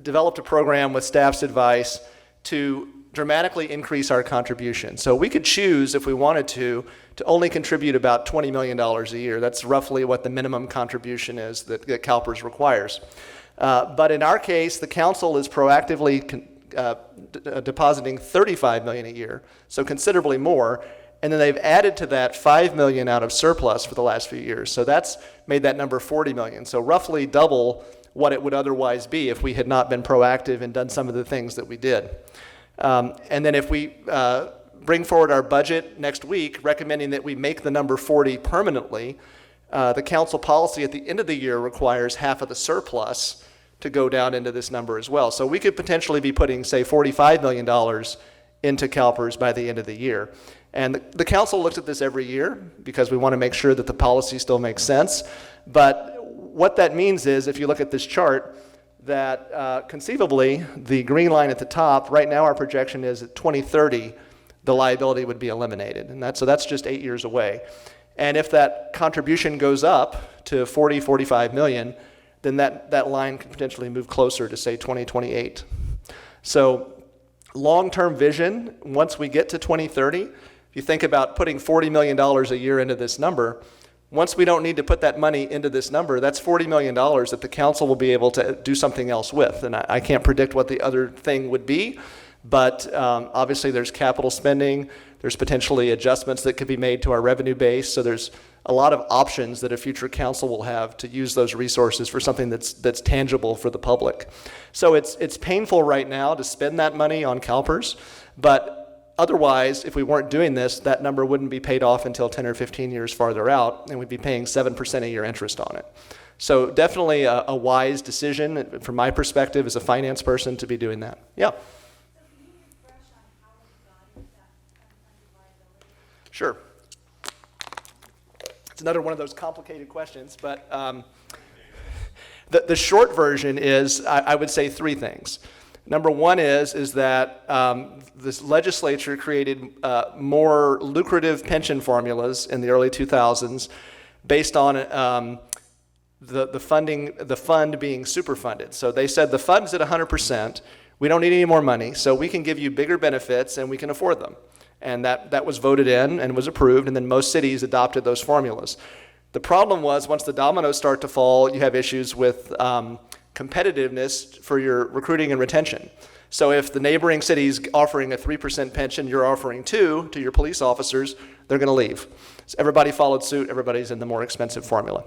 developed a program with staff's advice to dramatically increase our contribution. So we could choose, if we wanted to only contribute about $20 million a year. That's roughly what the minimum contribution is that CalPERS requires. But in our case, the council is proactively depositing $35 million a year, so considerably more. And then they've added to that $5 million out of surplus for the last few years. So that's made that number $40 million. So roughly double what it would otherwise be if we had not been proactive and done some of the things that we did. And then if we bring forward our budget next week, recommending that we make the number 40 permanently, the council policy at the end of the year requires half of the surplus to go down into this number as well. So we could potentially be putting, say, $45 million into CalPERS by the end of the year. And the council looks at this every year because we want to make sure that the policy still makes sense. But what that means is, if you look at this chart, that conceivably the green line at the top, right now our projection is at 2030, the liability would be eliminated. And so that's just 8 years away. And if that contribution goes up to 40, 45 million, then that line could potentially move closer to, say, 2028. So long-term vision, once we get to 2030, if you think about putting $40 million a year into this number, once we don't need to put that money into this number, that's $40 million that the council will be able to do something else with. And I can't predict what the other thing would be, but obviously there's capital spending, there's potentially adjustments that could be made to our revenue base, so there's a lot of options that a future council will have to use those resources for something that's tangible for the public. So it's painful right now to spend that money on CalPERS, but otherwise, if we weren't doing this, that number wouldn't be paid off until 10 or 15 years farther out, and we'd be paying 7% a year interest on it. So definitely a wise decision, from my perspective as a finance person, to be doing that. Yeah. So can you refresh on how we got into that unfunded liability? Sure. It's another one of those complicated questions, but the short version is, I would say, three things. Number one is that this legislature created more lucrative pension formulas in the early 2000s based on the fund being superfunded. So they said the fund's at 100%, we don't need any more money, so we can give you bigger benefits and we can afford them. And that was voted in and was approved, and then most cities adopted those formulas. The problem was, once the dominoes start to fall, you have issues with competitiveness for your recruiting and retention. So if the neighboring city's offering a 3% pension, you're offering 2% to your police officers, they're going to leave. So everybody followed suit, everybody's in the more expensive formula.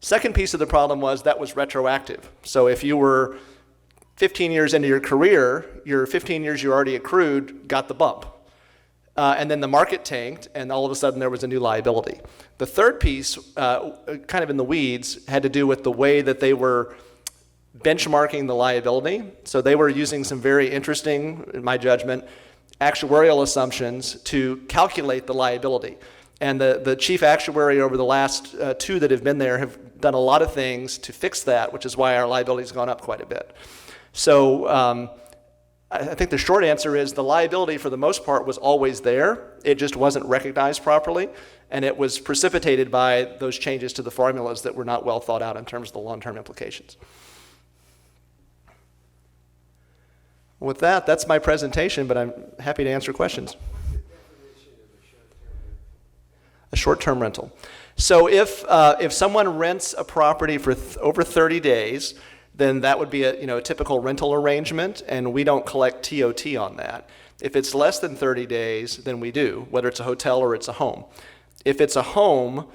Second piece of the problem was that was retroactive. So if you were 15 years into your career, your 15 years you already accrued got the bump. And then the market tanked, and all of a sudden there was a new liability. The third piece, kind of in the weeds, had to do with the way that they were benchmarking the liability. So they were using some very interesting, in my judgment, actuarial assumptions to calculate the liability. And the chief actuary over the last two that have been there have done a lot of things to fix that, which is why our liability has gone up quite a bit. So I think the short answer is the liability for the most part was always there. It just wasn't recognized properly, and it was precipitated by those changes to the formulas that were not well thought out in terms of the long-term implications. With that, that's my presentation, but I'm happy to answer questions. What's the definition of a short-term rental? A short-term rental. So if someone rents a property for over 30 days, then that would be a typical rental arrangement, and we don't collect TOT on that. If it's less than 30 days, then we do, whether it's a hotel or it's a home. If it's a home,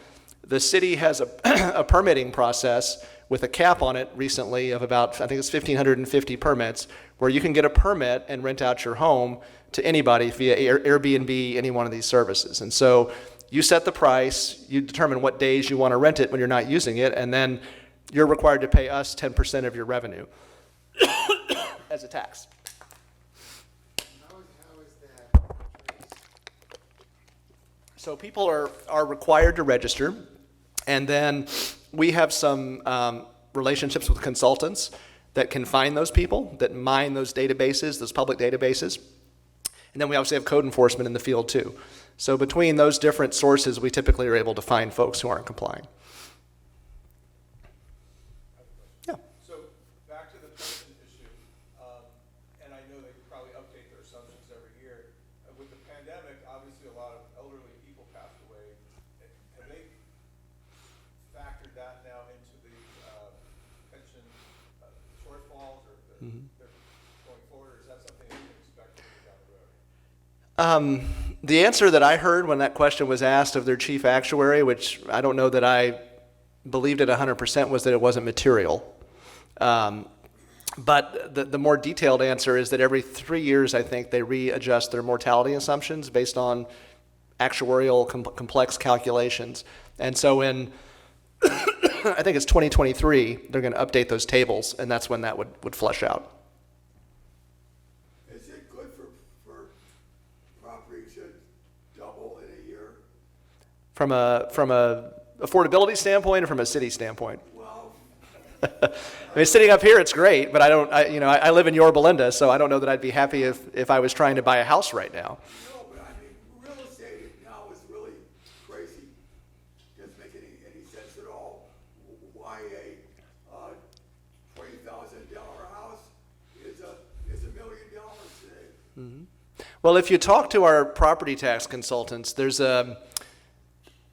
the city has a permitting process with a cap on it recently of about, I think it's 1,550 permits, where you can get a permit and rent out your home to anybody via Airbnb, any one of these services. And so you set the price, you determine what days you want to rent it when you're not using it, and then you're required to pay us 10% of your revenue as a tax. How is that traced? So people are required to register, and then we have some relationships with consultants that can find those people, that mine those databases, those public databases. And then we obviously have code enforcement in the field too. So between those different sources, we typically are able to find folks who aren't complying. Yeah. So back to the pension issue, and I know they probably update their assumptions every year. With the pandemic, obviously a lot of elderly people passed away. Have they factored that now into the pension shortfalls or they're going forward, or is that something they can expect down the road? The answer that I heard when that question was asked of their chief actuary, which I don't know that I believed it 100%, was that it wasn't material. But the more detailed answer is that every 3 years, I think, they readjust their mortality assumptions based on actuarial complex calculations. And so in, I think it's 2023, they're going to update those tables, and that's when that would flush out. Is it good for property to double in a year? From a affordability standpoint or from a city standpoint? Well, I mean, sitting up here, it's great, but I live in Yorba Linda, so I don't know that I'd be happy if I was trying to buy a house right now. no, but I mean, real estate now is really crazy. Doesn't make any sense at all. Why a $20,000 house is $1 million today? Well, if you talk to our property tax consultants,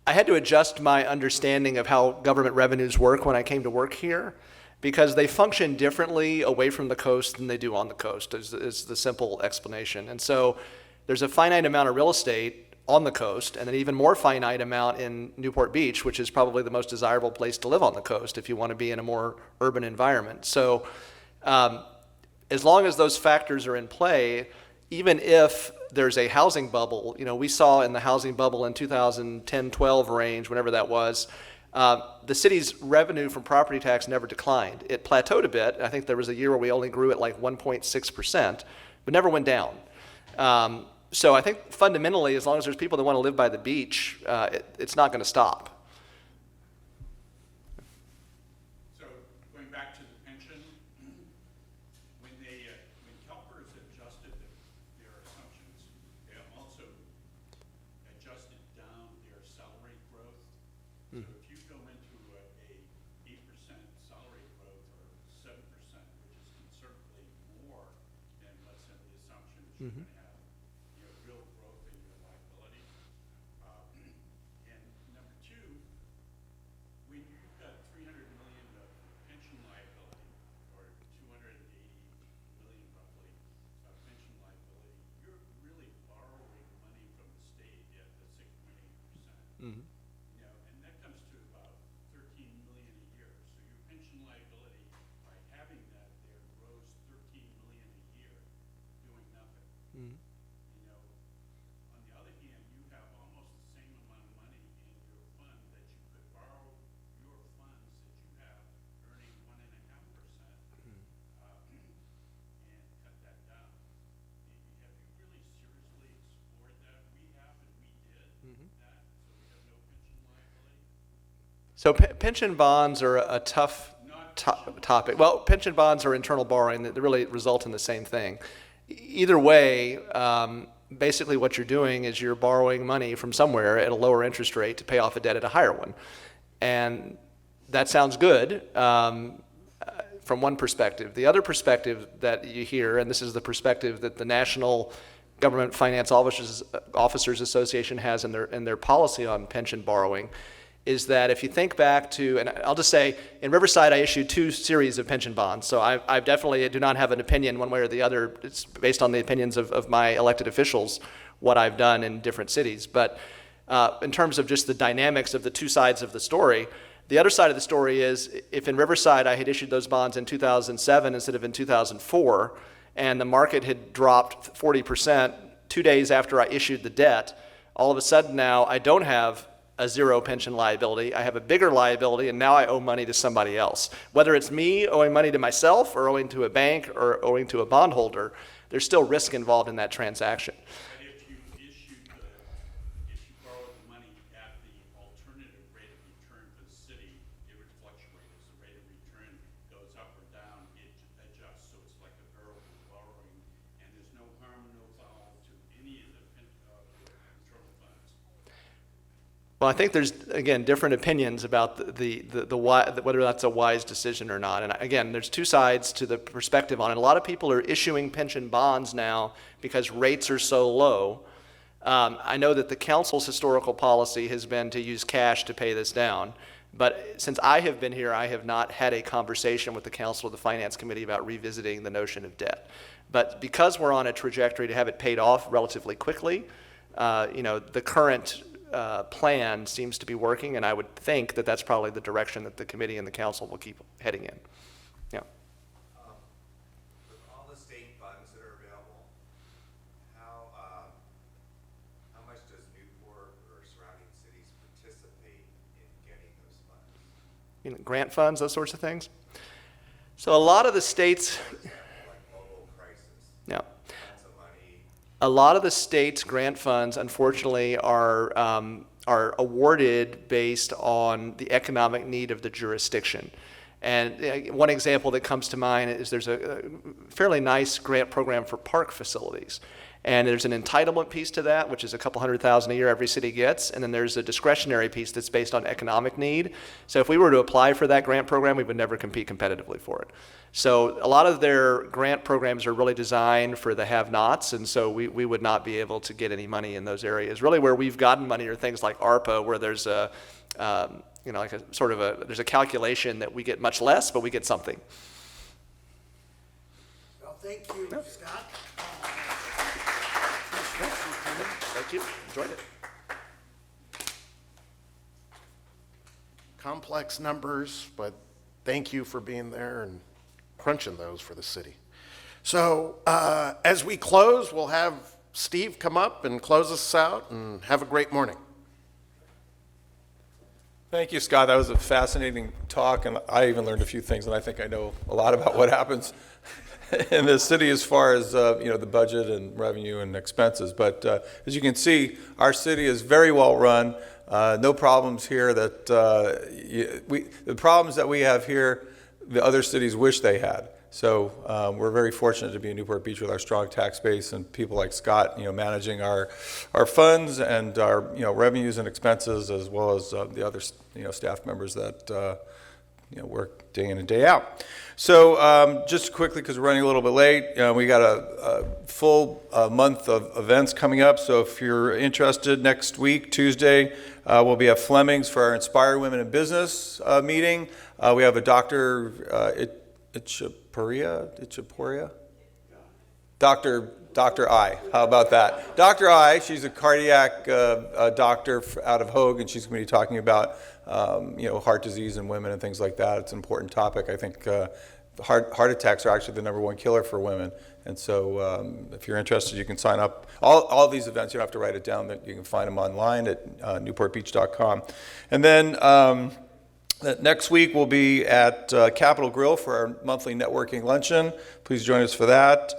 I had to adjust my understanding of how government revenues work when I came to work here, because they function differently away from the coast than they do on the coast, is the simple explanation. And so there's a finite amount of real estate on the coast, and an even more finite amount in Newport Beach, which is probably the most desirable place to live on the coast if you want to be in a more urban environment. So as long as those factors are in play, even if there's a housing bubble, we saw in the housing bubble in 2010-12 range, whenever that was, the city's revenue from property tax never declined. It plateaued a bit. I think there was a year where we only grew at like 1.6%, but never went down. So I think fundamentally, as long as there's people that want to live by the beach, it's not going to stop. So going back to the pension, when CalPERS adjusted their assumptions, they also adjusted down their salary growth. So if you go into a 8% salary growth or 7%, which is considerably more than what's in the assumption, you're going to have real growth in your liability. And number two, when you've got $300 million of pension liability, or $280 million roughly of pension liability, you're really borrowing money from the state at the 6.8%. And that comes to about $13 million a year. So your pension liability, by having that there, grows $13 million a year, doing nothing. On the other hand, you have almost the same amount of money in your fund that you could borrow your funds that you have earning 1.5%, and cut that down. Have you really seriously explored that? We have, and we did that, so we have no pension liability. So pension bonds are a tough topic. Well, pension bonds are internal borrowing that really result in the same thing. Either way, basically what you're doing is you're borrowing money from somewhere at a lower interest rate to pay off a debt at a higher one. And that sounds good from one perspective. The other perspective that you hear, and this is the perspective that the National Government Finance Officers Association has in their policy on pension borrowing, is that if you think back to, and I'll just say, in Riverside I issued 2 series of pension bonds, so I definitely do not have an opinion one way or the other. It's based on the opinions of my elected officials, what I've done in different cities. But in terms of just the dynamics of the 2 sides of the story, the other side of the story is, if in Riverside I had issued those bonds in 2007 instead of in 2004, and the market had dropped 40% 2 days after I issued the debt, all of a sudden now I don't have a 0 pension liability. I have a bigger liability, and now I owe money to somebody else. Whether it's me owing money to myself or owing to a bank or owing to a bondholder, there's still risk involved in that transaction. But if you borrowed the money at the alternative rate of return for the city, it would fluctuate as the rate of return goes up or down, it adjusts, so it's like a variable borrowing, and there's no harm, no foul to any of the internal funds. Well, I think there's, again, different opinions about the why, whether that's a wise decision or not. And again, there's 2 sides to the perspective on it. A lot of people are issuing pension bonds now because rates are so low. I know that the council's historical policy has been to use cash to pay this down. But since I have been here, I have not had a conversation with the council or the finance committee about revisiting the notion of debt. But because we're on a trajectory to have it paid off relatively quickly, the current plan seems to be working, and I would think that that's probably the direction that the committee and the council will keep heading in. Yeah. With all the state funds that are available, how much does Newport or surrounding cities participate in getting those funds? Grant funds, those sorts of things. So a lot of the states, Like global crisis, yeah. lots of money. A lot of the states' grant funds, unfortunately, are awarded based on the economic need of the jurisdiction. And one example that comes to mind is there's a fairly nice grant program for park facilities. And there's an entitlement piece to that, which is a couple $100,000 a year every city gets. And then there's a discretionary piece that's based on economic need. So if we were to apply for that grant program, we would never compete competitively for it. So a lot of their grant programs are really designed for the have-nots, and so we would not be able to get any money in those areas. Really where we've gotten money are things like ARPA, where there's a, there's a calculation that we get much less, but we get something. Well, thank you, Scott. Thank you, enjoyed it. Complex numbers, but thank you for being there and crunching those for the city. So as we close, we'll have Steve come up and close us out, and have a great morning. Thank you, Scott. That was a fascinating talk, and I even learned a few things, and I think I know a lot about what happens in the city as far as the budget and revenue and expenses. But as you can see, our city is very well run. No problems here. That the problems that we have here, the other cities wish they had. So we're very fortunate to be in Newport Beach with our strong tax base and people like Scott, managing our funds and our revenues and expenses, as well as the other staff members that work day in and day out. So just quickly, because we're running a little bit late, we got a full month of events coming up. So if you're interested, next week, Tuesday, we'll be at Fleming's for our Inspire Women in Business meeting. We have a Dr. Itchaporia? Dr. I. How about that? Dr. I, she's a cardiac doctor out of Hogue, and she's going to be talking about heart disease in women and things like that. It's an important topic. I think heart attacks are actually the #1 killer for women. And so if you're interested, you can sign up. All these events, you don't have to write it down. You can find them online at newportbeach.com. And then next week we'll be at Capitol Grill for our monthly networking luncheon. Please join us for that.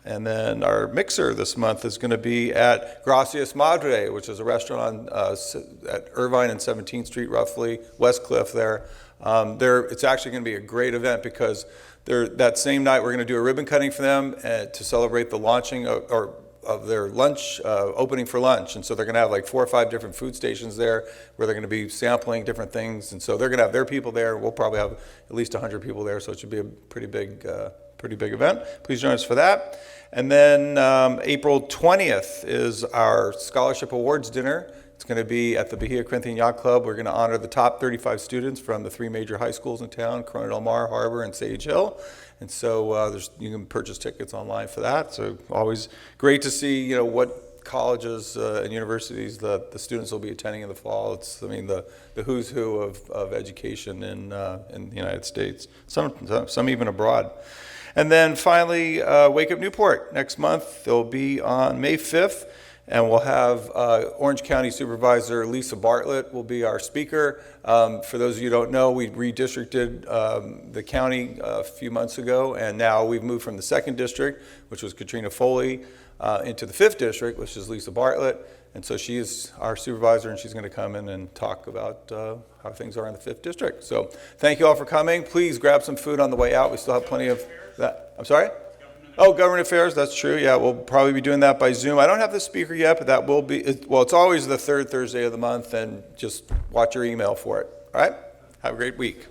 And then our mixer this month is going to be at Gracias Madre, which is a restaurant at Irvine and 17th Street, roughly, West Cliff there. It's actually going to be a great event because that same night we're going to do a ribbon cutting for them to celebrate the launching or of their lunch, opening for lunch. And so they're going to have like 4 or 5 different food stations there where they're going to be sampling different things. And so they're going to have their people there. We'll probably have at least 100 people there, so it should be a pretty big event. Please join us for that. And then April 20th is our Scholarship Awards Dinner. It's going to be at the Bahia Corinthian Yacht Club. We're going to honor the top 35 students from the 3 major high schools in town, Corona del Mar, Harbor, and Sage Hill. And so you can purchase tickets online for that. So always great to see, what colleges and universities the students will be attending in the fall. It's, the who's who of education in the United States, some even abroad. And then finally, Wake Up Newport next month. They'll be on May 5th. And we'll have Orange County Supervisor Lisa Bartlett will be our speaker. For those of you who don't know, we redistricted the county a few months ago, and now we've moved from the 2nd district, which was Katrina Foley, into the 5th district, which is Lisa Bartlett. And so she is our supervisor, and she's going to come in and talk about how things are in the 5th district. So thank you all for coming. Please grab some food on the way out. We still have plenty of that. I'm sorry? Oh, Government Affairs, that's true. Yeah, we'll probably be doing that by Zoom. I don't have the speaker yet, but that will be, it's always the 3rd Thursday of the month, and just watch your email for it. All right? Have a great week.